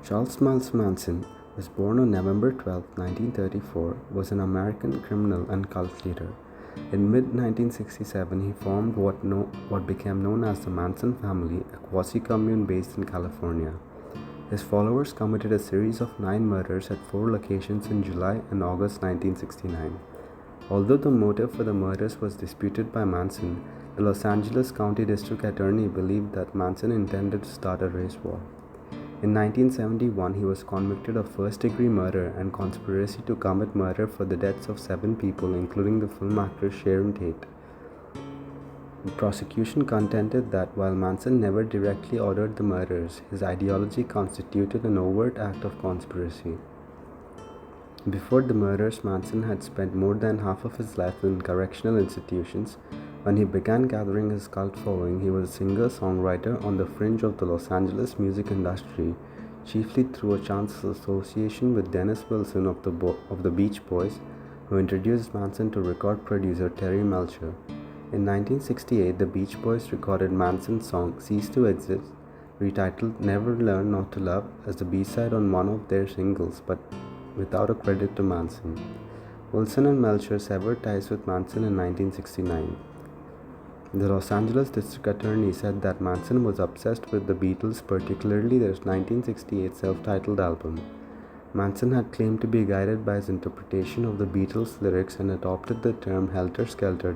Charles Miles Manson was born on November 12, 1934, was an American criminal and cult leader. In mid-1967, he formed what became known as the Manson Family, a quasi-commune based in California. His followers committed a series of 9 murders at 4 locations in July and August 1969. Although the motive for the murders was disputed by Manson, the Los Angeles County District Attorney believed that Manson intended to start a race war. In 1971, he was convicted of first-degree murder and conspiracy to commit murder for the deaths of 7 people, including the film actress Sharon Tate. The prosecution contended that while Manson never directly ordered the murders, his ideology constituted an overt act of conspiracy. Before the murders, Manson had spent more than half of his life in correctional institutions. When he began gathering his cult following, he was a singer-songwriter on the fringe of the Los Angeles music industry, chiefly through a chance association with Dennis Wilson of the Beach Boys, who introduced Manson to record producer Terry Melcher. In 1968, the Beach Boys recorded Manson's song "Cease to Exist," retitled "Never Learn Not to Love" as the B-side on one of their singles, but without a credit to Manson. Wilson and Melcher severed ties with Manson in 1969. The Los Angeles District Attorney said that Manson was obsessed with the Beatles, particularly their 1968 self-titled album. Manson had claimed to be guided by his interpretation of the Beatles' lyrics and adopted the term helter-skelter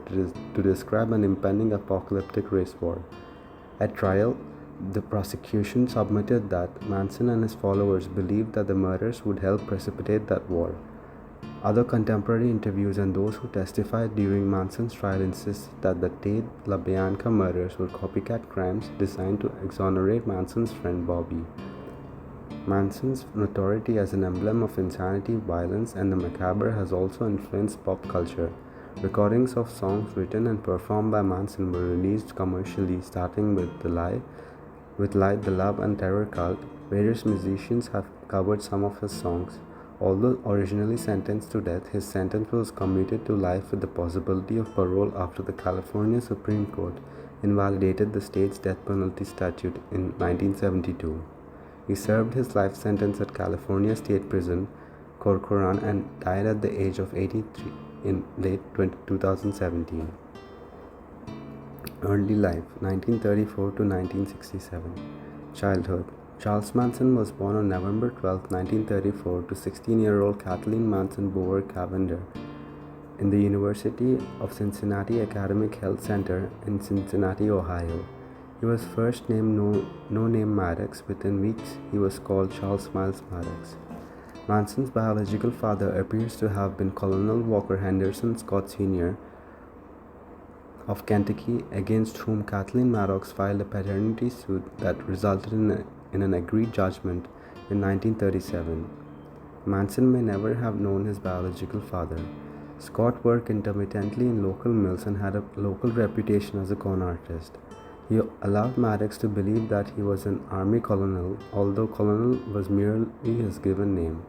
to describe an impending apocalyptic race war. At trial, the prosecution submitted that Manson and his followers believed that the murders would help precipitate that war. Other contemporary interviews and those who testified during Manson's trial insisted that the Tate LaBianca murders were copycat crimes designed to exonerate Manson's friend Bobby. Manson's notoriety as an emblem of insanity, violence, and the macabre has also influenced pop culture. Recordings of songs written and performed by Manson were released commercially, starting with The Lie, The Love and Terror Cult. Various musicians have covered some of his songs. Although originally sentenced to death, his sentence was commuted to life with the possibility of parole after the California Supreme Court invalidated the state's death penalty statute in 1972. He served his life sentence at California State Prison, Corcoran, and died at the age of 83 in late 2017. Early life, 1934 to 1967. Childhood. Charles Manson was born on November 12, 1934 to 16-year-old Kathleen Manson Bower Cavender in the University of Cincinnati Academic Health Center in Cincinnati, Ohio. He was first named no-name Maddox. Within weeks, he was called Charles Miles Maddox. Manson's biological father appears to have been Colonel Walker Henderson Scott Sr. of Kentucky, against whom Kathleen Maddox filed a paternity suit that resulted in an agreed judgment in 1937. Manson may never have known his biological father. Scott worked intermittently in local mills and had a local reputation as a con artist. He allowed Maddox to believe that he was an army colonel, although colonel was merely his given name.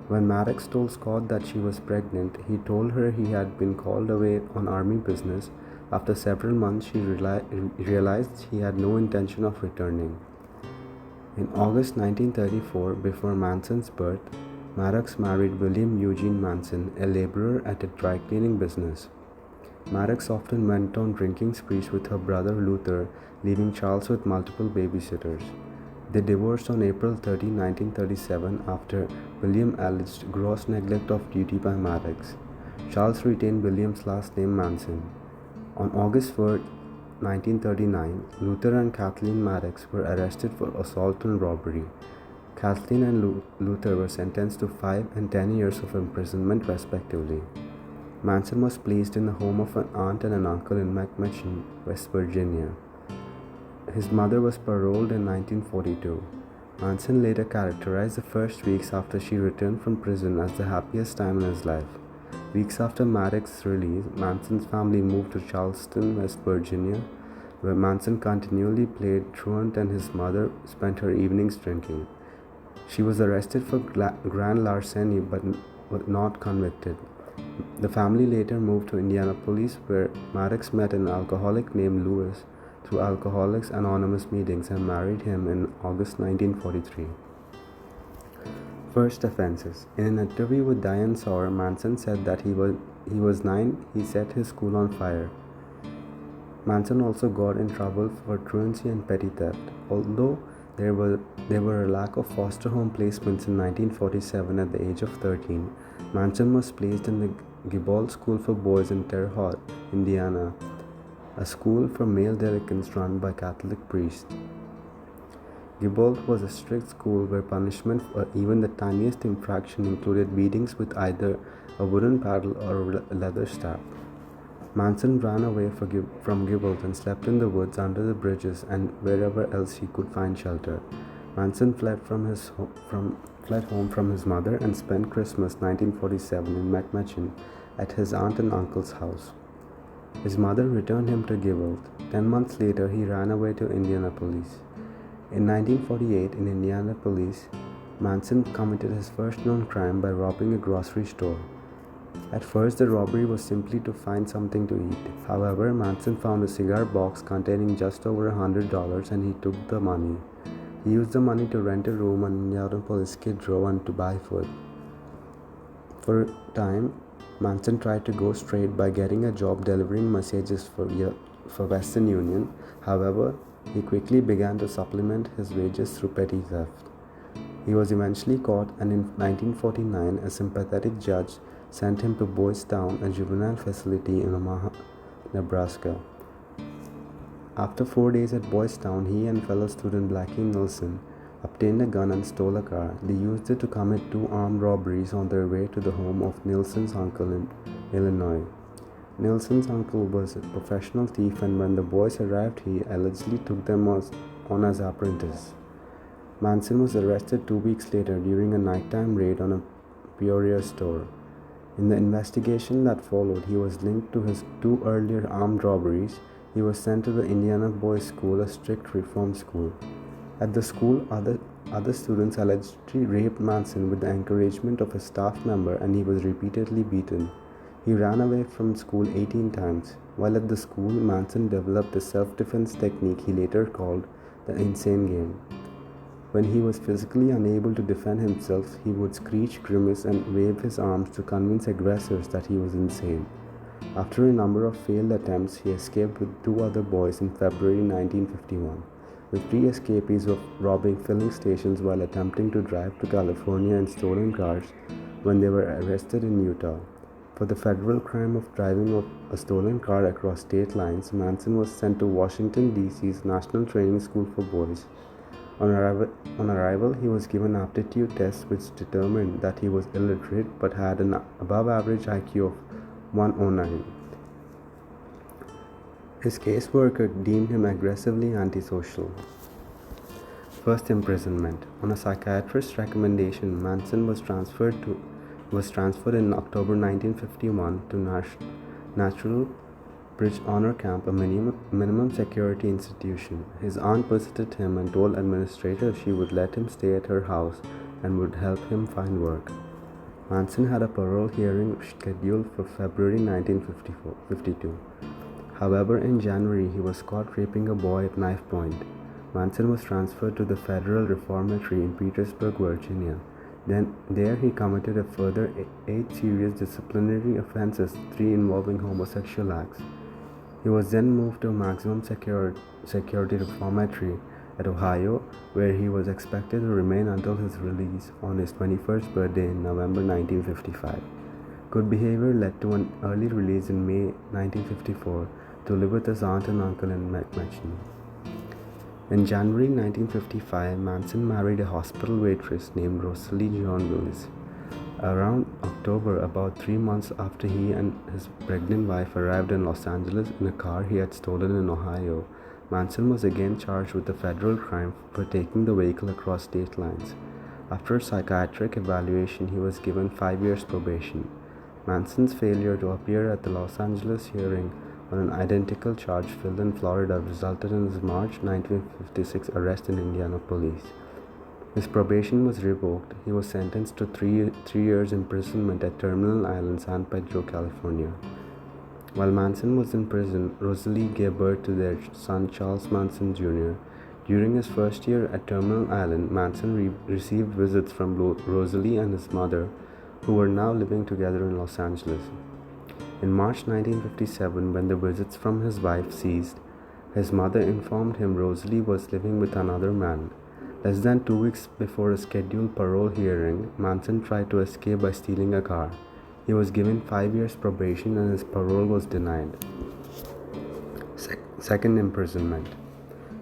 When Maddox told Scott that she was pregnant, he told her he had been called away on army business. After several months, she realized he had no intention of returning. In August 1934, before Manson's birth, Maddox married William Eugene Manson, a laborer at a dry cleaning business. Maddox often went on drinking sprees with her brother Luther, leaving Charles with multiple babysitters. They divorced on April 13, 1937, after William alleged gross neglect of duty by Maddox. Charles retained William's last name Manson. On August 4, 1939, Luther and Kathleen Maddox were arrested for assault and robbery. Kathleen and Luther were sentenced to 5 and 10 years of imprisonment, respectively. Manson was placed in the home of an aunt and an uncle in McMurray, West Virginia. His mother was paroled in 1942. Manson later characterized the first weeks after she returned from prison as the happiest time in his life. Weeks after Maddox's release, Manson's family moved to Charleston, West Virginia, where Manson continually played truant and his mother spent her evenings drinking. She was arrested for grand larceny but was not convicted. The family later moved to Indianapolis, where Maddox met an alcoholic named Lewis, through Alcoholics Anonymous meetings and married him in August 1943. First offenses. In an interview with Diane Sawyer, Manson said that he was 9, he set his school on fire. Manson also got in trouble for truancy and petty theft. Although there were a lack of foster home placements in 1947 at the age of 13, Manson was placed in the Gibbald School for Boys in Terre Haute, Indiana, a school for male delinquents run by Catholic priests. Gibbald was a strict school where punishment for even the tiniest infraction included beatings with either a wooden paddle or a leather staff. Manson ran away from Gibbald and slept in the woods, under the bridges, and wherever else he could find shelter. Manson fled home from his mother and spent Christmas 1947 in McMachen at his aunt and uncle's house. His mother returned him to Gibbald. 10 months later, he ran away to Indianapolis. In 1948, in Indianapolis, Manson committed his first known crime by robbing a grocery store. At first, the robbery was simply to find something to eat. However, Manson found a cigar box containing just over $100 and he took the money. He used the money to rent a room on Indianapolis Skid Row and to buy food. For a time, Manson tried to go straight by getting a job delivering messages for Western Union. However, he quickly began to supplement his wages through petty theft. He was eventually caught, and in 1949, a sympathetic judge sent him to Boys Town, a juvenile facility in Omaha, Nebraska. After 4 days at Boys Town, he and fellow student Blackie Nilsson obtained a gun and stole a car. They used it to commit 2 armed robberies on their way to the home of Nilsson's uncle in Illinois. Nilsson's uncle was a professional thief, and when the boys arrived, he allegedly took them on as apprentices. Manson was arrested 2 weeks later during a nighttime raid on a Peoria store. In the investigation that followed, he was linked to his 2 earlier armed robberies. He was sent to the Indiana Boys School, a strict reform school. At the school, other students allegedly raped Manson with the encouragement of a staff member, and he was repeatedly beaten. He ran away from school 18 times. While at the school, Manson developed a self-defense technique he later called the insane game. When he was physically unable to defend himself, he would screech, grimace, and wave his arms to convince aggressors that he was insane. After a number of failed attempts, he escaped with 2 other boys in February 1951. The 3 escapees of robbing filling stations while attempting to drive to California in stolen cars when they were arrested in Utah. For the federal crime of driving a stolen car across state lines, Manson was sent to Washington, D.C.'s National Training School for Boys. On arrival, he was given aptitude tests which determined that he was illiterate but had an above-average IQ of 109. His caseworker deemed him aggressively antisocial. First imprisonment. On a psychiatrist's recommendation, Manson was transferred in October 1951 to Natural Bridge Honor Camp, a minimum security institution. His aunt visited him and told administrators she would let him stay at her house and would help him find work. Manson had a parole hearing scheduled for February 1952. However, in January, he was caught raping a boy at knife point. Manson was transferred to the Federal Reformatory in Petersburg, Virginia. There he committed a further 8 serious disciplinary offenses, 3 involving homosexual acts. He was then moved to a maximum security reformatory at Ohio, where he was expected to remain until his release on his 21st birthday in November 1955. Good behavior led to an early release in May 1954 to live with his aunt and uncle in McMachen. In January 1955, Manson married a hospital waitress named Rosalie John Willis. Around October, about 3 months after he and his pregnant wife arrived in Los Angeles in a car he had stolen in Ohio, Manson was again charged with a federal crime for taking the vehicle across state lines. After a psychiatric evaluation, he was given 5 years probation. Manson's failure to appear at the Los Angeles hearing on an identical charge filed in Florida resulted in his March 1956 arrest in Indianapolis. His probation was revoked. He was sentenced to 3 years imprisonment at Terminal Island, San Pedro, California. While Manson was in prison, Rosalie gave birth to their son Charles Manson Jr. During his first year at Terminal Island, Manson received visits from Rosalie and his mother, who were now living together in Los Angeles. In March 1957, when the visits from his wife ceased, his mother informed him Rosalie was living with another man. Less than 2 weeks before a scheduled parole hearing, Manson tried to escape by stealing a car. He was given 5 years probation and his parole was denied. Second imprisonment.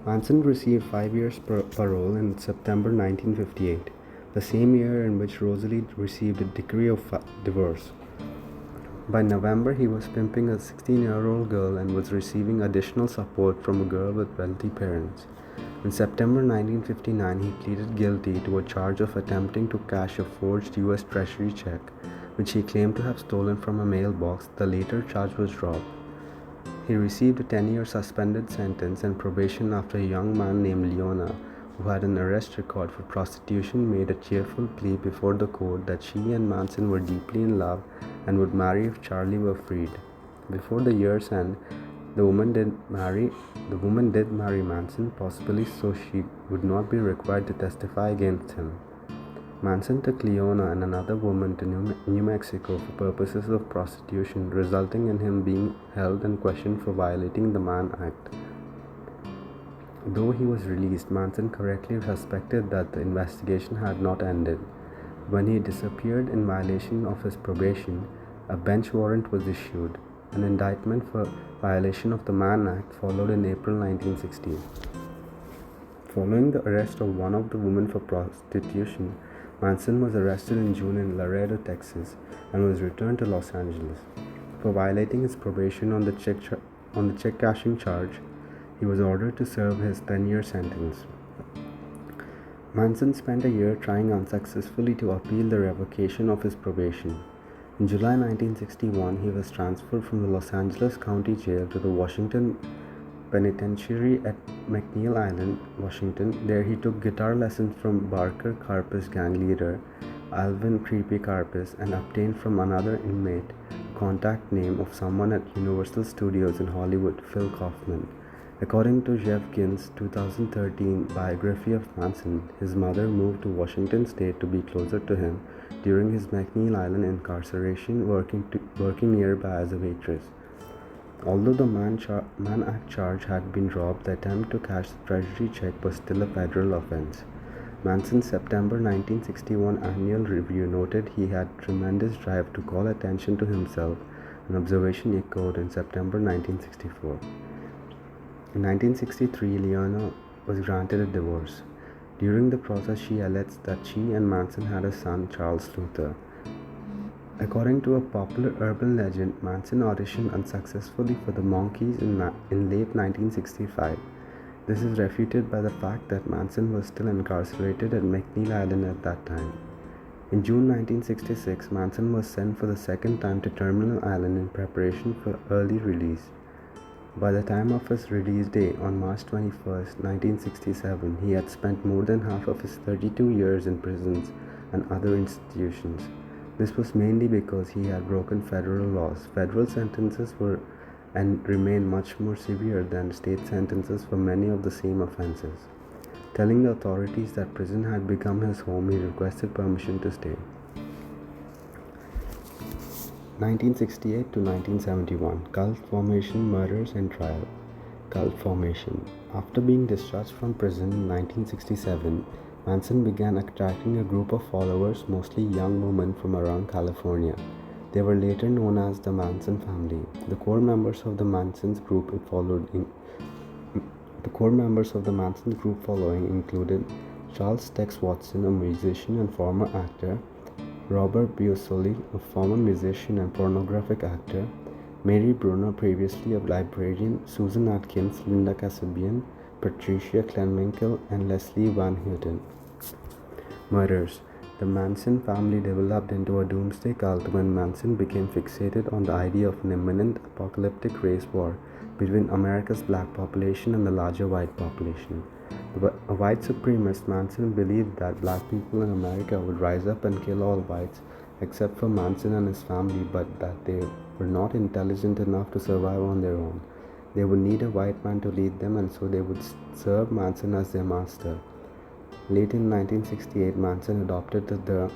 Manson received 5 years parole in September 1958, the same year in which Rosalie received a decree of divorce. By November, he was pimping a 16-year-old girl and was receiving additional support from a girl with wealthy parents. In September 1959, he pleaded guilty to a charge of attempting to cash a forged U.S. Treasury check, which he claimed to have stolen from a mailbox. The later charge was dropped. He received a 10-year suspended sentence and probation after a young man named Leona, who had an arrest record for prostitution, made a cheerful plea before the court that she and Manson were deeply in love and would marry if Charlie were freed. Before the year's end, the woman did marry Manson, possibly so she would not be required to testify against him. Manson took Leona and another woman to New Mexico for purposes of prostitution, resulting in him being held and questioned for violating the Mann Act. Though he was released, Manson correctly suspected that the investigation had not ended. When he disappeared in violation of his probation, a bench warrant was issued. An indictment for violation of the Mann Act followed in April 1960. Following the arrest of one of the women for prostitution, Manson was arrested in June in Laredo, Texas, and was returned to Los Angeles. For violating his probation on the check cashing charge, he was ordered to serve his 10-year sentence. Manson spent a year trying unsuccessfully to appeal the revocation of his probation. In July 1961, he was transferred from the Los Angeles County Jail to the Washington Penitentiary at McNeil Island, Washington. There he took guitar lessons from Barker Karpus gang leader Alvin Creepy Karpus and obtained from another inmate a contact name of someone at Universal Studios in Hollywood, Phil Kaufman. According to Jeff Ginn's 2013 biography of Manson, his mother moved to Washington State to be closer to him during his McNeil Island incarceration, working nearby as a waitress. Although the Mann Act charge had been dropped, the attempt to cash the treasury check was still a federal offense. Manson's September 1961 annual review noted he had tremendous drive to call attention to himself, an observation echoed in September 1964. In 1963, Leona was granted a divorce. During the process, she alleged that she and Manson had a son, Charles Luther. According to a popular urban legend, Manson auditioned unsuccessfully for the Monkees in late 1965. This is refuted by the fact that Manson was still incarcerated at McNeil Island at that time. In June 1966, Manson was sent for the second time to Terminal Island in preparation for early release. By the time of his release day on March 21, 1967, he had spent more than half of his 32 years in prisons and other institutions. This was mainly because he had broken federal laws. Federal sentences were and remain much more severe than state sentences for many of the same offenses. Telling the authorities that prison had become his home, he requested permission to stay. 1968 to 1971, Cult Formation Murders and Trial. Cult Formation. After being discharged from prison in 1967, Manson began attracting a group of followers, mostly young women from around California. They were later known as the Manson Family. The core members of the Manson group following included Charles Tex Watson, a musician and former actor, Robert Biosoli, a former musician and pornographic actor, Mary Bruno, previously a librarian, Susan Atkins, Linda Kasabian, Patricia Clenminkel, and Leslie Van Houten. Murders. The Manson family developed into a doomsday cult when Manson became fixated on the idea of an imminent apocalyptic race war between America's black population and the larger white population. A white supremacist, Manson believed that black people in America would rise up and kill all whites except for Manson and his family, but that they were not intelligent enough to survive on their own. They would need a white man to lead them, and so they would serve Manson as their master. Late in 1968, Manson adopted the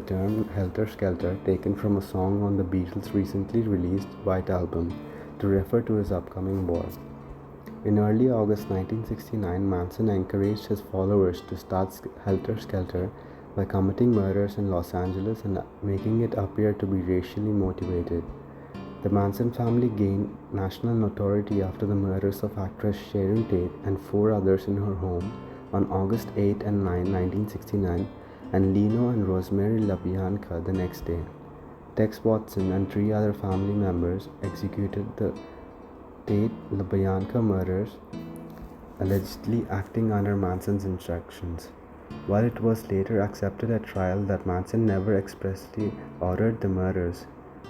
term helter-skelter, taken from a song on the Beatles' recently released White Album, to refer to his upcoming war. In early August 1969, Manson encouraged his followers to start helter-skelter by committing murders in Los Angeles and making it appear to be racially motivated. The Manson family gained national notoriety after the murders of actress Sharon Tate and 4 others in her home on August 8 and 9, 1969, and Leno and Rosemary LaBianca the next day. Tex Watson and 3 other family members executed the Tate-LaBianca murders, allegedly acting under Manson's instructions. While it was later accepted at trial that Manson never expressly ordered the murders,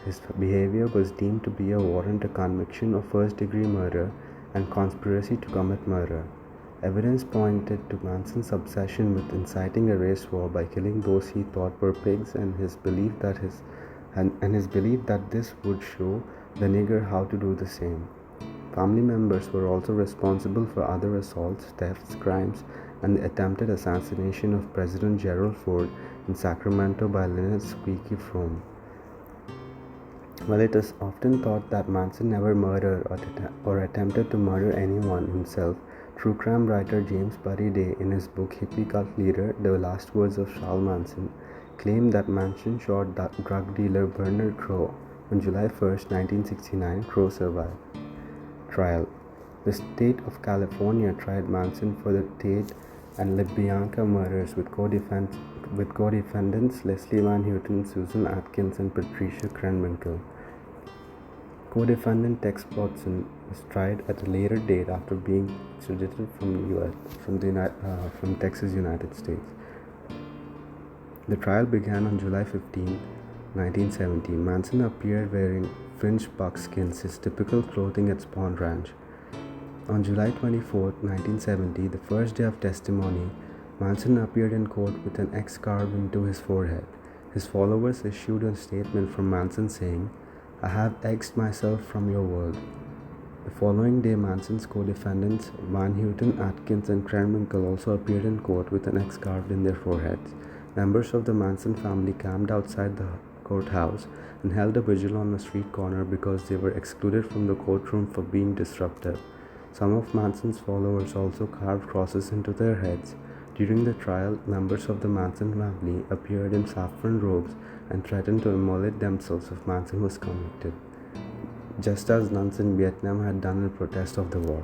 his behavior was deemed to be a warrant of conviction of first-degree murder and conspiracy to commit murder. Evidence pointed to Manson's obsession with inciting a race war by killing those he thought were pigs, and his belief that this would show the nigger how to do the same. Family members were also responsible for other assaults, thefts, crimes, and the attempted assassination of President Gerald Ford in Sacramento by Lynette Squeaky Fromme. While it is often thought that Manson never murdered or attempted to murder anyone himself, true crime writer James Buddy Day, in his book Hippie Cult Leader, The Last Words of Charles Manson, claimed that Manson shot drug dealer Bernard Crowe on July 1, 1969. Crowe survived. Trial. The state of California tried Manson for the Tate and LaBianca murders with co-defendants Leslie Van Houten, Susan Atkins, and Patricia Krenwinkel. Co-defendant Tex Watson was tried at a later date after being extradited from Texas, United States. The trial began on July 15, 1970. Manson appeared wearing fringed buckskins, his typical clothing at Spawn Ranch. On July 24, 1970, the first day of testimony, Manson appeared in court with an X carved into his forehead. His followers issued a statement from Manson saying, "I have X'd myself from your world." The following day, Manson's co-defendants Van Houten, Atkins, and Krenwinkel also appeared in court with an X carved in their foreheads. Members of the Manson family camped outside the courthouse and held a vigil on a street corner because they were excluded from the courtroom for being disruptive. Some of Manson's followers also carved crosses into their heads. During the trial, members of the Manson family appeared in saffron robes and threatened to immolate themselves if Manson was convicted, just as nuns in Vietnam had done in protest of the war.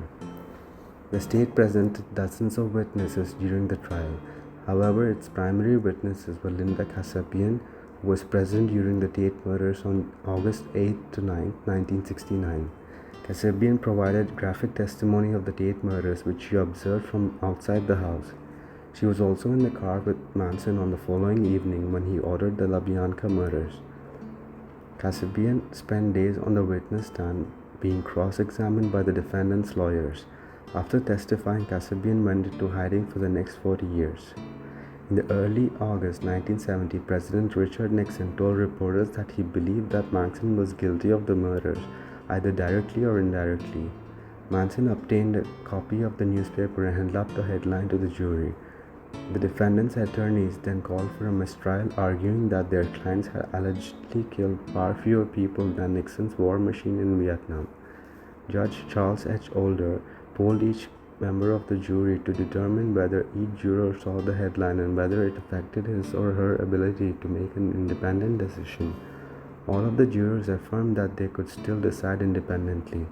The state presented dozens of witnesses during the trial. However, its primary witnesses were Linda Kasabian, who was present during the Tate murders on August 8 to 9, 1969. Kasabian provided graphic testimony of the Tate murders, which she observed from outside the house. She was also in the car with Manson on the following evening when he ordered the LaBianca murders. Kasabian spent days on the witness stand being cross-examined by the defendant's lawyers. After testifying, Kasabian went into hiding for the next 40 years. In the early August 1970, President Richard Nixon told reporters that he believed that Manson was guilty of the murders, either directly or indirectly. Manson obtained a copy of the newspaper and held up the headline to the jury. The defendant's attorneys then called for a mistrial, arguing that their clients had allegedly killed far fewer people than Nixon's war machine in Vietnam. Judge Charles H. Older polled each member of the jury to determine whether each juror saw the headline and whether it affected his or her ability to make an independent decision. All of the jurors affirmed that they could still decide independently.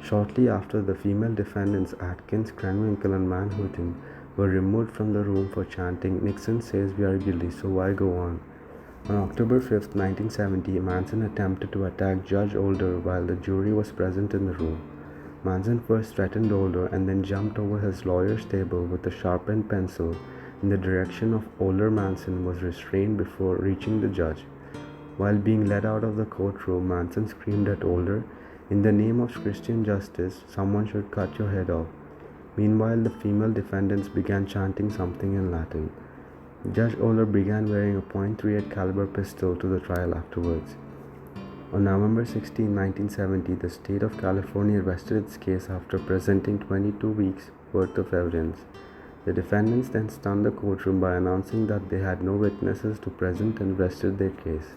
Shortly after, the female defendants Atkins, Krenwinkel, and Van Houten were removed from the room for chanting, "Nixon says we are guilty, so why go on?" On October 5, 1970, Manson attempted to attack Judge Older while the jury was present in the room. Manson first threatened Older and then jumped over his lawyer's table with a sharpened pencil in the direction of Older. Manson was restrained before reaching the judge. While being led out of the courtroom, Manson screamed at Older, "In the name of Christian justice, someone should cut your head off." Meanwhile, the female defendants began chanting something in Latin. Judge Older began wearing a .38 caliber pistol to the trial afterwards. On November 16, 1970, the state of California rested its case after presenting 22 weeks' worth of evidence. The defendants then stunned the courtroom by announcing that they had no witnesses to present and rested their case.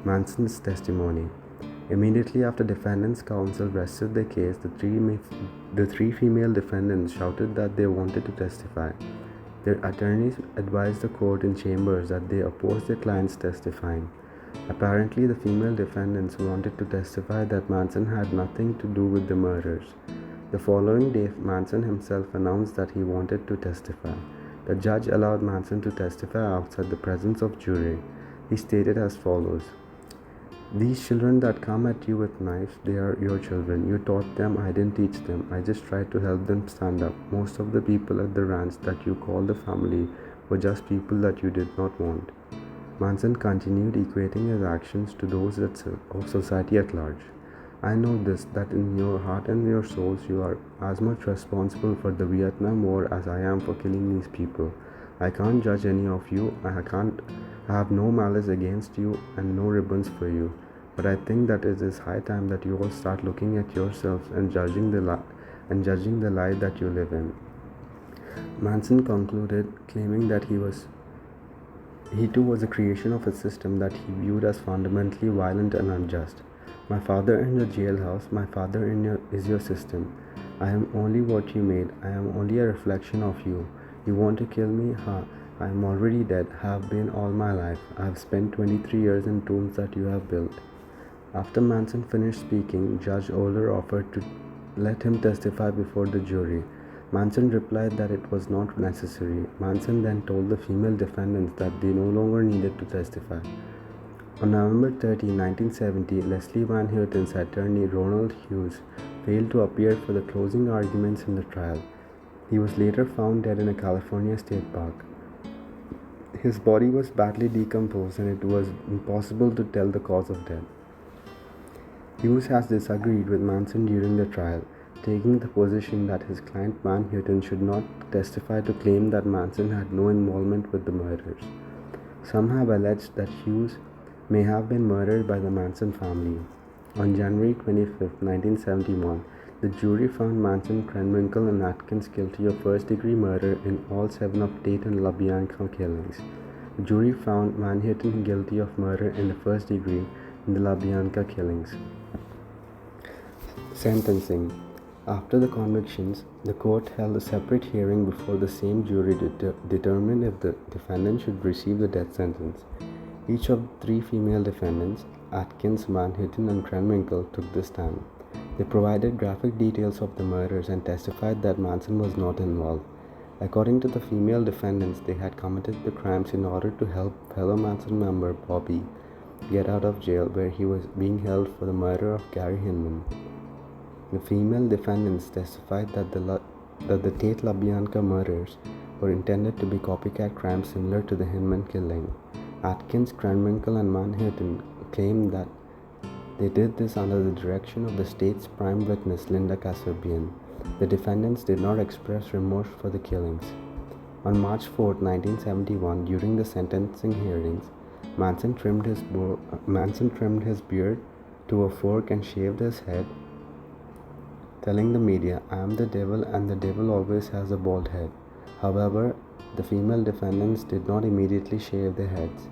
Manson's testimony. Immediately after defendants' counsel rested their case, the three female defendants shouted that they wanted to testify. Their attorneys advised the court in chambers that they opposed their clients testifying. Apparently, the female defendants wanted to testify that Manson had nothing to do with the murders. The following day, Manson himself announced that he wanted to testify. The judge allowed Manson to testify outside the presence of jury. He stated as follows: "These children that come at you with knives, they are your children. You taught them, I didn't teach them. I just tried to help them stand up. Most of the people at the ranch that you call the family were just people that you did not want." Manson continued, equating his actions to those of society at large. "I know this, that in your heart and your souls you are as much responsible for the Vietnam War as I am for killing these people. I can't judge any of you. I have no malice against you and no ribbons for you. But I think that it is high time that you all start looking at yourselves and judging the lie that you live in." Manson concluded, claiming that he too was a creation of a system that he viewed as fundamentally violent and unjust. "My father in your jailhouse, my father is your system. I am only what you made. I am only a reflection of you. You want to kill me? I am already dead, have been all my life. I have spent 23 years in tombs that you have built." After Manson finished speaking, Judge Oler offered to let him testify before the jury. Manson replied that it was not necessary. Manson then told the female defendants that they no longer needed to testify. On November 30, 1970, Leslie Van Houten's attorney Ronald Hughes failed to appear for the closing arguments in the trial. He was later found dead in a California state park. His body was badly decomposed and it was impossible to tell the cause of death. Hughes has disagreed with Manson during the trial, taking the position that his client Van Houten should not testify to claim that Manson had no involvement with the murders. Some have alleged that Hughes may have been murdered by the Manson family. On January 25, 1971, the jury found Manson, Krenwinkel, and Atkins guilty of first-degree murder in all 7 of Tate and LaBianca killings. The jury found Van Houten guilty of murder in the first degree in the LaBianca killings. Sentencing. After the convictions, the court held a separate hearing before the same jury determined if the defendant should receive the death sentence. Each of the 3 female defendants, Atkins, Van Houten, and Krenwinkel, took the stand. They provided graphic details of the murders and testified that Manson was not involved. According to the female defendants, they had committed the crimes in order to help fellow Manson member Bobby get out of jail, where he was being held for the murder of Gary Hinman. The female defendants testified that the Tate LaBianca murders were intended to be copycat crimes similar to the Hinman killing. Atkins, Krenwinkel, and Van Houten claimed that they did this under the direction of the state's prime witness Linda Kasabian. The defendants did not express remorse for the killings. On March 4, 1971, during the sentencing hearings, Manson trimmed his beard to a fork and shaved his head, telling the media, "I am the devil and the devil always has a bald head." However, the female defendants did not immediately shave their heads.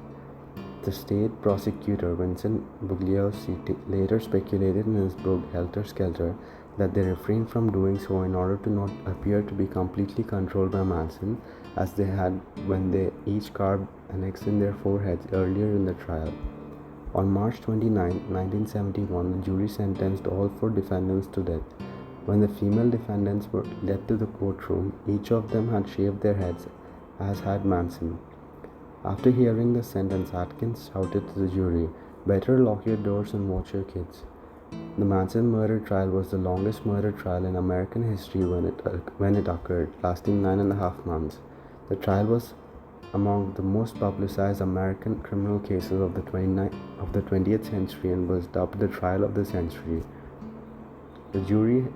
The state prosecutor Vincent Bugliosi later speculated in his book Helter Skelter that they refrained from doing so in order to not appear to be completely controlled by Manson, as they had when they each carved an X in their foreheads earlier in the trial. On March 29, 1971, the jury sentenced all 4 defendants to death. When the female defendants were led to the courtroom, each of them had shaved their heads, as had Manson. After hearing the sentence, Atkins shouted to the jury, "Better lock your doors and watch your kids." The Manson murder trial was the longest murder trial in American history when it occurred, lasting 9.5 months. The trial was among the most publicized American criminal cases of the 20th century and was dubbed the trial of the century. The jury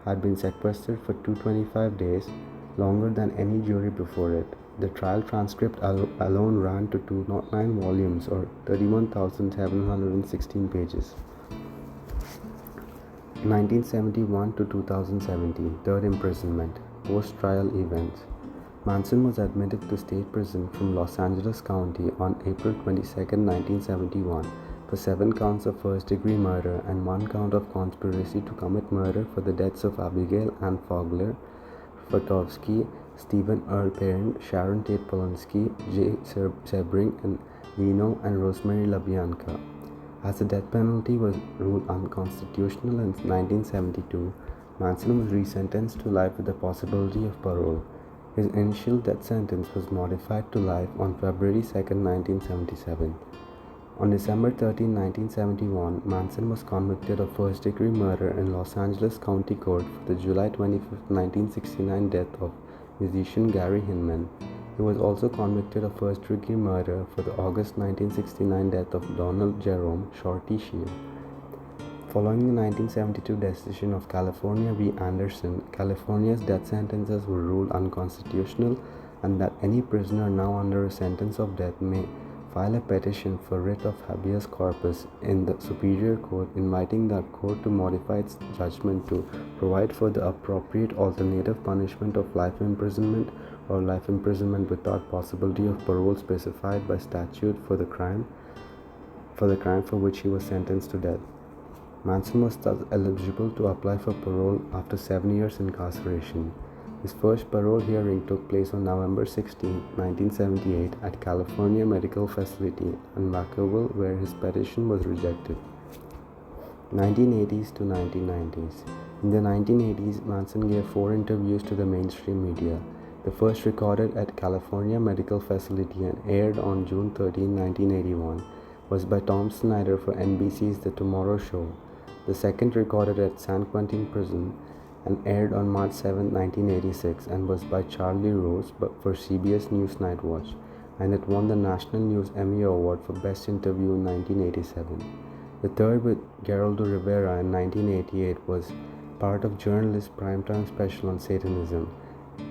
had been sequestered for 225 days, longer than any jury before it. The trial transcript alone ran to 209 volumes or 31,716 pages. 1971 to 2017, third imprisonment, post-trial events. Manson was admitted to state prison from Los Angeles County on April 22, 1971 for 7 counts of first-degree murder and 1 count of conspiracy to commit murder for the deaths of Abigail Ann Fogler, Fotowski, Stephen Earl Parent, Sharon Tate Polanski, Jay Sebring, and Leno and Rosemary LaBianca. As the death penalty was ruled unconstitutional in 1972, Manson was resentenced to life with the possibility of parole. His initial death sentence was modified to life on February 2, 1977. On December 13, 1971, Manson was convicted of first-degree murder in Los Angeles County Court for the July 25, 1969 death of musician Gary Hinman. He was also convicted of first-degree murder for the August 1969 death of Donald Jerome Shorty Sheen. Following the 1972 decision of California v. Anderson, California's death sentences were ruled unconstitutional, and that any prisoner now under a sentence of death may file a petition for writ of habeas corpus in the Superior Court, inviting that court to modify its judgment to provide for the appropriate alternative punishment of life imprisonment or life imprisonment without possibility of parole specified by statute for the crime for which he was sentenced to death. Manson was thus eligible to apply for parole after 7 years incarceration. His first parole hearing took place on November 16, 1978 at California Medical Facility in Vacaville, where his petition was rejected. 1980s to 1990s. In the 1980s, Manson gave 4 interviews to the mainstream media. The first, recorded at California Medical Facility and aired on June 13, 1981, was by Tom Snyder for NBC's The Tomorrow Show. The second, recorded at San Quentin Prison and aired on March 7, 1986, and was by Charlie Rose for CBS News Night Watch, and it won the National News Emmy Award for Best Interview in 1987. The third, with Geraldo Rivera in 1988, was part of journalist's primetime special on Satanism.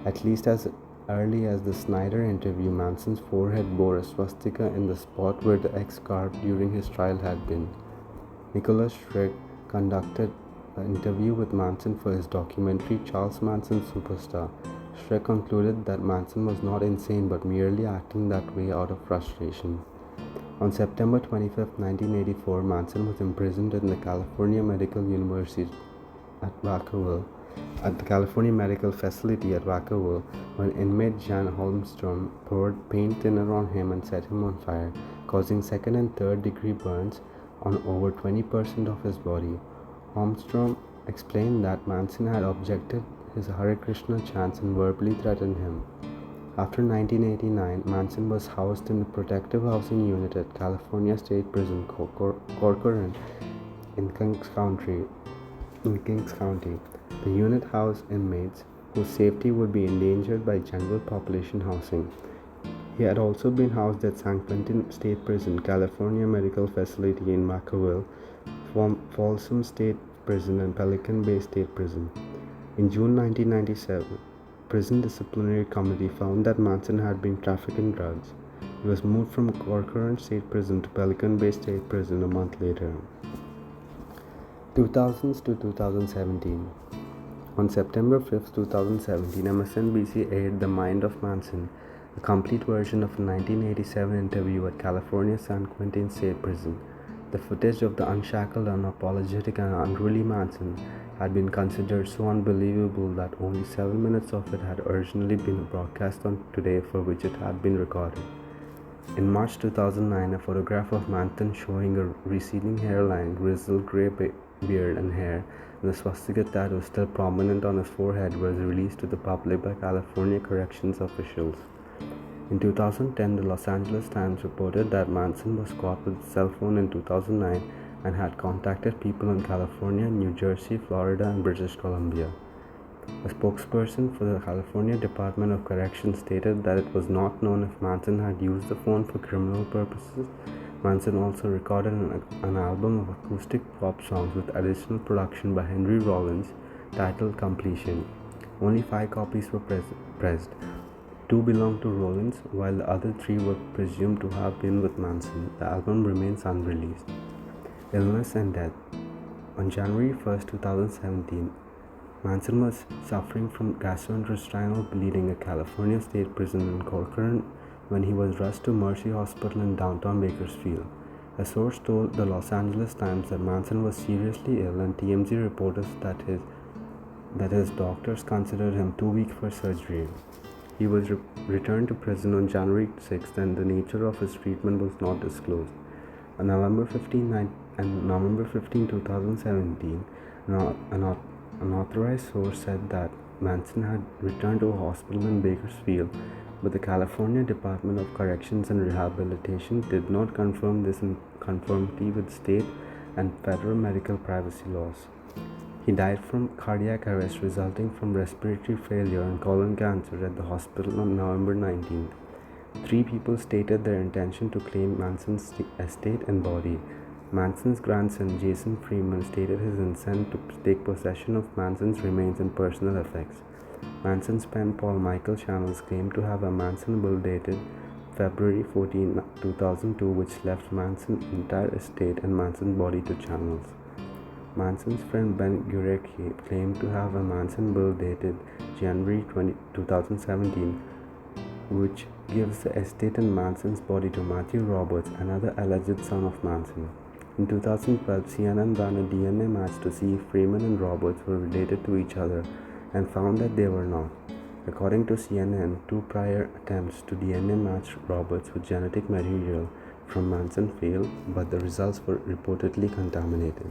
At least as early as the Snyder interview, Manson's forehead bore a swastika in the spot where the X carved during his trial had been. Nicholas Schreck conducted an interview with Manson for his documentary Charles Manson Superstar. Schreck concluded that Manson was not insane but merely acting that way out of frustration. On September 25, 1984, Manson was imprisoned in the California Medical University at the California Medical Facility at Vacaville, when inmate Jan Holmstrom poured paint thinner on him and set him on fire, causing second and third degree burns on over 20% of his body. Holmstrom explained that Manson had objected his Hare Krishna chants and verbally threatened him. After 1989, Manson was housed in the protective housing unit at California State Prison Corcoran in Kings County. The unit housed inmates whose safety would be endangered by general population housing. He had also been housed at San Quentin State Prison, California Medical Facility in Vacaville, Folsom State Prison, and Pelican Bay State Prison. In June 1997, Prison Disciplinary Committee found that Manson had been trafficking drugs. He was moved from Corcoran State Prison to Pelican Bay State Prison a month later. 2000s to 2017. On September 5, 2017, MSNBC aired The Mind of Manson, a complete version of a 1987 interview at California San Quentin State Prison. The footage of the unshackled, unapologetic, and unruly Manson had been considered so unbelievable that only 7 minutes of it had originally been broadcast on Today, for which it had been recorded. In March 2009, a photograph of Manson showing a receding hairline, grizzled gray beard and hair, and the swastika tattoo still prominent on his forehead was released to the public by California corrections officials. In 2010, the Los Angeles Times reported that Manson was caught with a cell phone in 2009 and had contacted people in California, New Jersey, Florida, and British Columbia. A spokesperson for the California Department of Corrections stated that it was not known if Manson had used the phone for criminal purposes. Manson also recorded an album of acoustic pop songs with additional production by Henry Rollins titled Completion. Only 5 copies were pressed. Two belonged to Rollins, while the other three were presumed to have been with Manson. The album remains unreleased. Illness and death. On January 1st, 2017, Manson was suffering from gastrointestinal bleeding at California State Prison in Corcoran when he was rushed to Mercy Hospital in downtown Bakersfield. A source told the Los Angeles Times that Manson was seriously ill, and TMZ reported that his doctors considered him too weak for surgery. He was returned to prison on January 6th, and the nature of his treatment was not disclosed. On November 15, 2017, an unauthorized source said that Manson had returned to a hospital in Bakersfield, but the California Department of Corrections and Rehabilitation did not confirm this in conformity with state and federal medical privacy laws. He died from cardiac arrest resulting from respiratory failure and colon cancer at the hospital on November 19th. 3 people stated their intention to claim Manson's estate and body. Manson's grandson, Jason Freeman, stated his intent to take possession of Manson's remains and personal effects. Manson's pen pal Michael Channels claimed to have a Manson bill dated February 14, 2002, which left Manson's entire estate and Manson's body to Channels. Manson's friend Ben Gurecki claimed to have a Manson bill dated January 2017, which gives the estate and Manson's body to Matthew Roberts, another alleged son of Manson. In 2012, CNN ran a DNA match to see if Freeman and Roberts were related to each other and found that they were not. According to CNN, 2 prior attempts to DNA match Roberts with genetic material from Manson failed, but the results were reportedly contaminated.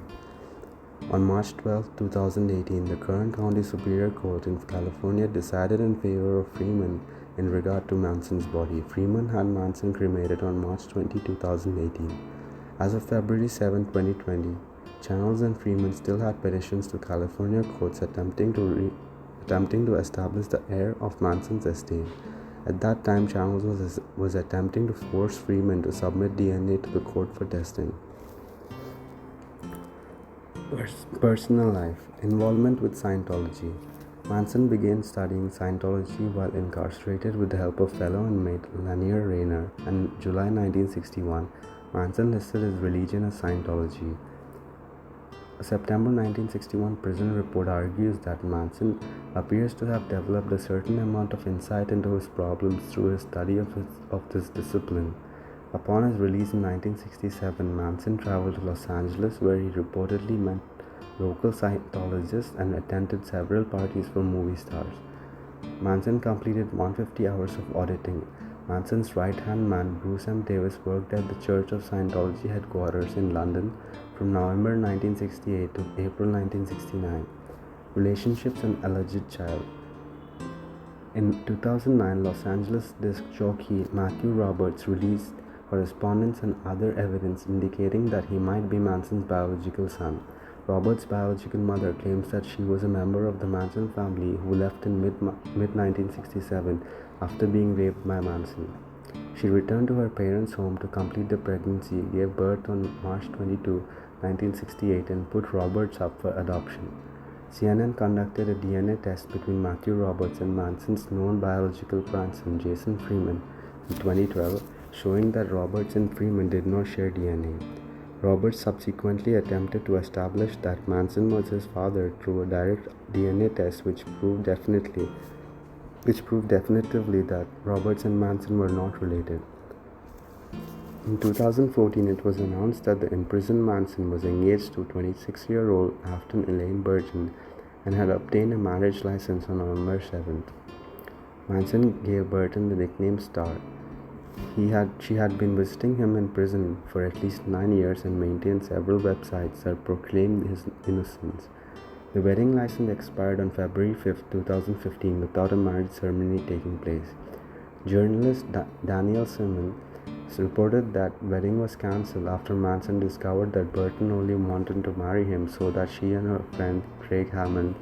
On March 12, 2018, the Kern County Superior Court in California decided in favor of Freeman in regard to Manson's body. Freeman had Manson cremated on March 20, 2018. As of February 7, 2020, Channels and Freeman still had petitions to California courts attempting to establish the heir of Manson's estate. At that time, Channels was attempting to force Freeman to submit DNA to the court for testing. Personal life. Involvement with Scientology. Manson began studying Scientology while incarcerated with the help of fellow inmate Lanier Rayner, and in July 1961, Manson listed his religion as Scientology. A September 1961 prison report argues that Manson appears to have developed a certain amount of insight into his problems through his study of this discipline. Upon his release in 1967, Manson traveled to Los Angeles, where he reportedly met local Scientologists and attended several parties for movie stars. Manson completed 150 hours of auditing. Manson's right-hand man, Bruce M. Davis, worked at the Church of Scientology headquarters in London from November 1968 to April 1969. Relationships and alleged child. In 2009, Los Angeles disc jockey Matthew Roberts released correspondence and other evidence indicating that he might be Manson's biological son. Roberts' biological mother claims that she was a member of the Manson family who left in mid-1967 after being raped by Manson. She returned to her parents' home to complete the pregnancy, gave birth on March 22, 1968, and put Roberts up for adoption. CNN conducted a DNA test between Matthew Roberts and Manson's known biological grandson, Jason Freeman, in 2012, showing that Roberts and Freeman did not share DNA. Roberts subsequently attempted to establish that Manson was his father through a direct DNA test which proved definitively that Roberts and Manson were not related. In 2014, it was announced that the imprisoned Manson was engaged to 26-year-old Afton Elaine Burgeon and had obtained a marriage license on November 7th. Manson gave Burton the nickname Star. She had been visiting him in prison for at least 9 years and maintained several websites that proclaimed his innocence. The wedding license expired on February 5, 2015, without a marriage ceremony taking place. Journalist Daniel Simon reported that wedding was cancelled after Manson discovered that Burton only wanted to marry him so that she and her friend Craig Hammond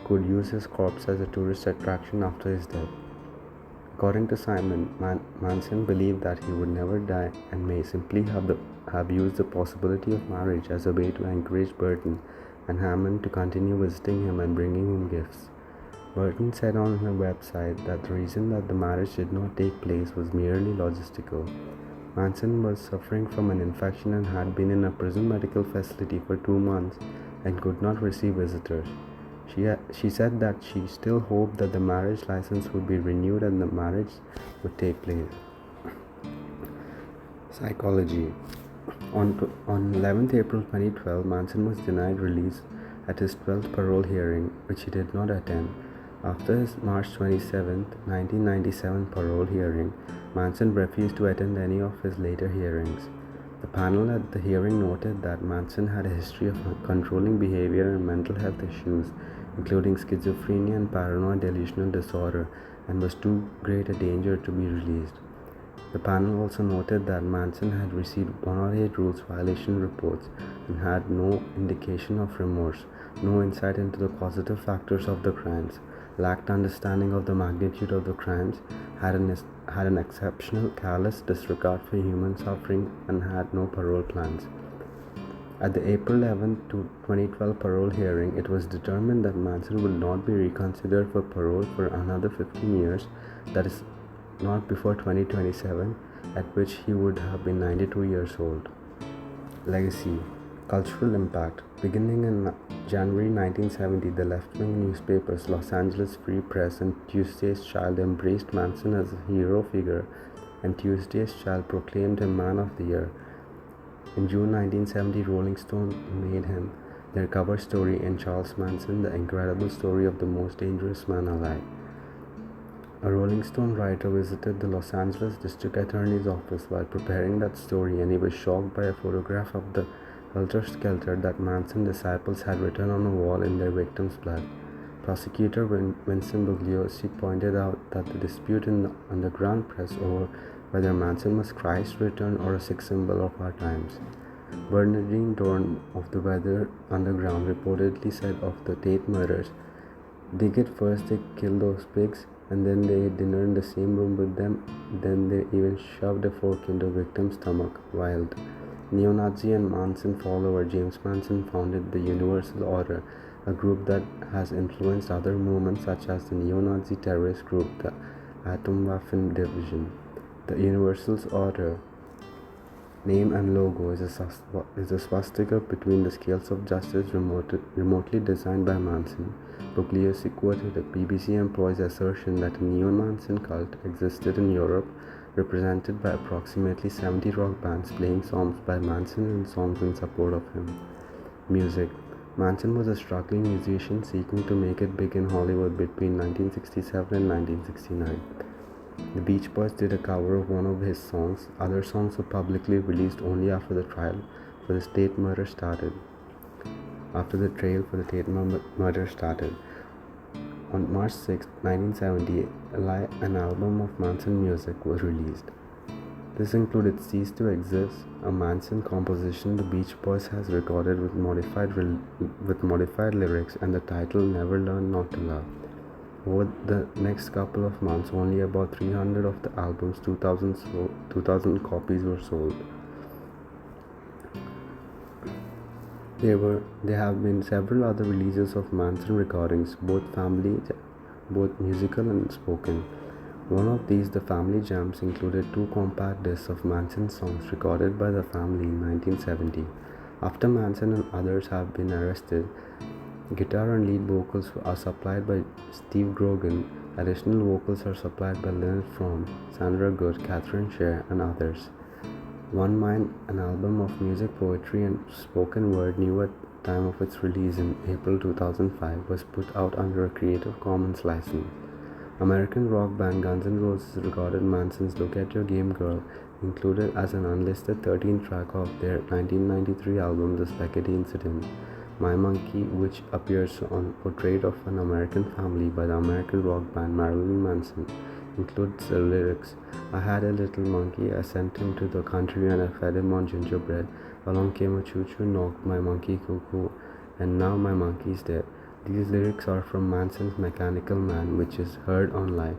could use his corpse as a tourist attraction after his death. According to Simon, Manson believed that he would never die and may simply have used the possibility of marriage as a way to encourage Burton and Hammond to continue visiting him and bringing him gifts. Burton said on her website that the reason that the marriage did not take place was merely logistical. Manson was suffering from an infection and had been in a prison medical facility for 2 months and could not receive visitors. She said that she still hoped that the marriage license would be renewed and the marriage would take place. Psychology. On 11th April 2012, Manson was denied release at his 12th parole hearing, which he did not attend. After his March 27, 1997 parole hearing, Manson refused to attend any of his later hearings. The panel at the hearing noted that Manson had a history of controlling behavior and mental health issues, including schizophrenia and paranoid delusional disorder, and was too great a danger to be released. The panel also noted that Manson had received 108 rules violation reports and had no indication of remorse, no insight into the causative factors of the crimes, lacked understanding of the magnitude of the crimes, had an exceptional callous disregard for human suffering, and had no parole plans. At the April 11, 2012 parole hearing, it was determined that Manson would not be reconsidered for parole for another 15 years, that is, not before 2027, at which he would have been 92 years old. Legacy. Cultural impact. Beginning in January 1970, the left-wing newspapers Los Angeles Free Press and Tuesday's Child embraced Manson as a hero figure, and Tuesday's Child proclaimed him Man of the Year. In June 1970, Rolling Stone made him their cover story in Charles Manson, The Incredible Story of the Most Dangerous Man Alive. A Rolling Stone writer visited the Los Angeles District Attorney's office while preparing that story, and he was shocked by a photograph of the helter-skelter that Manson disciples had written on a wall in their victims' blood. Prosecutor Vincent Bugliosi pointed out that the dispute in the underground press over whether Manson was Christ's return or a sex symbol of our times. Bernardine Dorn of the Weather Underground reportedly said of the Tate murders, "Dig it first, they killed those pigs, and then they ate dinner in the same room with them, then they even shoved a fork into the victim's stomach." Wild. Neo-Nazi and Manson follower James Manson founded the Universal Order, a group that has influenced other movements such as the neo-Nazi terrorist group, the Atomwaffen Division. The Universal Order name and logo is a swastika between the scales of justice remotely designed by Manson. Pugliosi quoted a BBC employee's assertion that a neo-Manson cult existed in Europe, represented by approximately 70 rock bands playing songs by Manson and songs in support of him. Music. Manson was a struggling musician seeking to make it big in Hollywood between 1967 and 1969. The Beach Boys did a cover of one of his songs. Other songs were publicly released only after the trial for the Tate murder started. On March 6, 1970, an album of Manson music was released. This included Cease to Exist, a Manson composition the Beach Boys has recorded with modified lyrics, and the title Never Learn Not to Love. Over the next couple of months, only about 300 of the album's 2,000 copies were sold. There have been several other releases of Manson recordings, both musical and spoken. One of these, The Family Jams, included 2 compact discs of Manson songs recorded by the family in 1970. After Manson and others have been arrested, guitar and lead vocals are supplied by Steve Grogan. Additional vocals are supplied by Leonard Fromm, Sandra Good, Catherine Sher, and others. One Mind, an album of music, poetry, and spoken word new at the time of its release in April 2005, was put out under a Creative Commons license. American rock band Guns N' Roses recorded Manson's Look at Your Game Girl, included as an unlisted 13th track of their 1993 album The Spaghetti Incident. My Monkey, which appears on Portrait of an American Family by the American rock band Marilyn Manson, includes the lyrics, "I had a little monkey, I sent him to the country and I fed him on gingerbread. Along came a choo-choo, knocked my monkey cuckoo, and now my monkey's dead." These lyrics are from Manson's Mechanical Man, which is heard on live.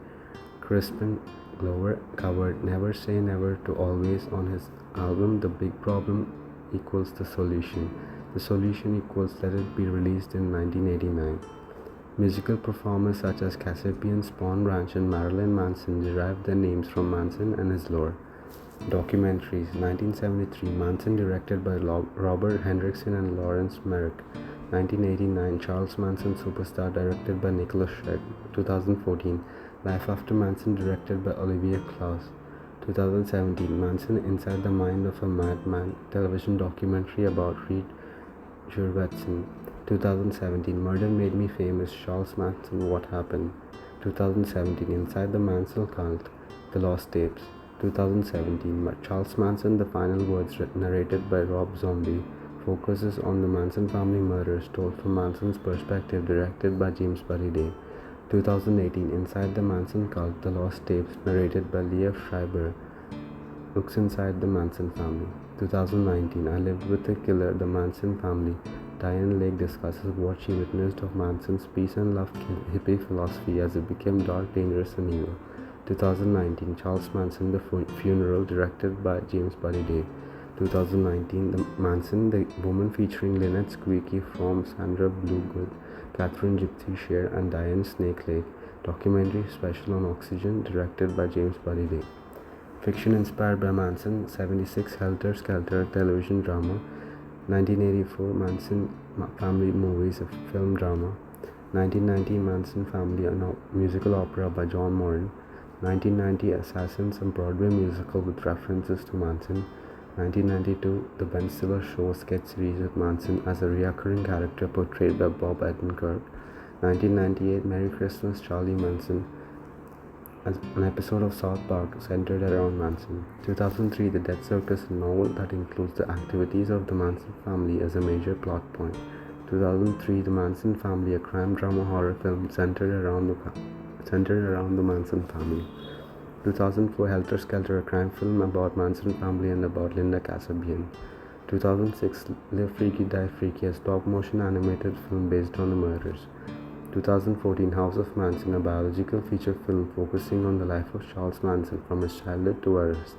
Crispin Glover covered Never Say Never to Always on his album The Big Problem equals The Solution. The Solution equals Let It Be, released in 1989. Musical performers such as Cassipian, Spawn Ranch, and Marilyn Manson derived their names from Manson and his lore. Documentaries 1973 Manson directed by Robert Hendrickson and Lawrence Merrick. 1989 Charles Manson Superstar directed by Nicholas Shedd. 2014 Life After Manson directed by Olivier Klaus. 2017 Manson Inside the Mind of a Madman television documentary about Reed Jurvetson. 2017 Murder Made Me Famous, Charles Manson, What Happened. 2017 Inside the Manson Cult, The Lost Tapes. 2017 Charles Manson, The Final Words, narrated by Rob Zombie, focuses on the Manson family murders told from Manson's perspective, directed by James Day. 2018 Inside the Manson Cult, The Lost Tapes, narrated by Liev Schreiber, looks inside the Manson family. 2019 I Lived with a Killer, The Manson Family. Diane Lake discusses what she witnessed of Manson's peace and love hippie philosophy as it became dark, dangerous, and evil. 2019 Charles Manson, The Funeral, directed by James Day. 2019 The Manson, The Woman, featuring Lynette Squeaky from Sandra Bluegood, Catherine Gypsy Share, and Diane Snake Lake, documentary special on Oxygen, directed by James Day. Fiction inspired by Manson, 76 Helter Skelter television drama. 1984 Manson Family movies, a film drama. 1990 Manson Family, a musical opera by John Moran. 1990 Assassins, a Broadway musical with references to Manson. 1992 The Ben Stiller Show sketch series with Manson as a recurring character portrayed by Bob Odenkirk. 1998 Merry Christmas, Charlie Manson, as an episode of South Park centered around Manson. 2003 The Death Circus, a novel that includes the activities of the Manson family as a major plot point. 2003 The Manson Family, a crime drama horror film centered around the Manson family. 2004 Helter Skelter, a crime film about Manson family and about Linda Kasabian. 2006 Live Freaky Die Freaky, a stop motion animated film based on the murders. 2014 House of Manson, a biological feature film focusing on the life of Charles Manson from his childhood to arrest.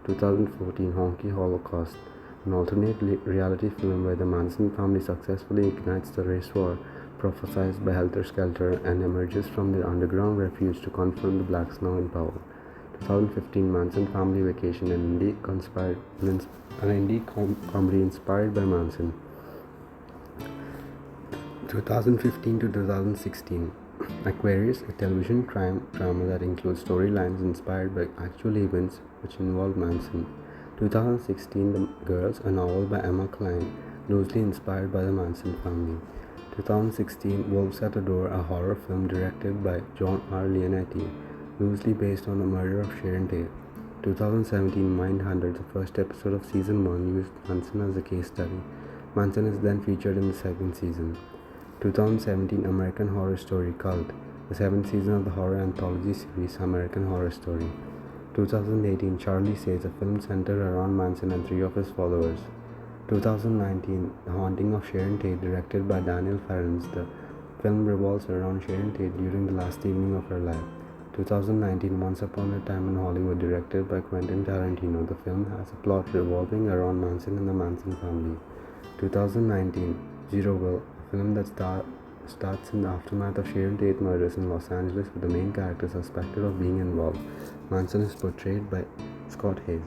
2014 Honky Holocaust, an alternate reality film where the Manson family successfully ignites the race war prophesied by Helter Skelter and emerges from their underground refuge to confront the blacks now in power. 2015 Manson Family Vacation, an indie comedy inspired by Manson. 2015 to 2016 Aquarius, a television crime drama that includes storylines inspired by actual events which involve Manson. 2016 The Girls, a novel by Emma Cline, loosely inspired by the Manson family. 2016 Wolves at the Door, a horror film directed by John R. Leonetti, loosely based on the murder of Sharon Tate. 2017 Mindhunter, the first episode of season 1, used Manson as a case study. Manson is then featured in the second season. 2017 American Horror Story Cult, the 7th season of the horror anthology series American Horror Story. 2018 Charlie Says, a film centered around Manson and 3 of his followers. 2019 The Haunting of Sharon Tate, directed by Daniel Farrens. The film revolves around Sharon Tate during the last evening of her life. 2019 Once Upon a Time in Hollywood, directed by Quentin Tarantino. The film has a plot revolving around Manson and the Manson family. 2019 Zeroville, a film that starts in the aftermath of Sharon Tate murders in Los Angeles with the main character suspected of being involved. Manson is portrayed by Scott Hayes.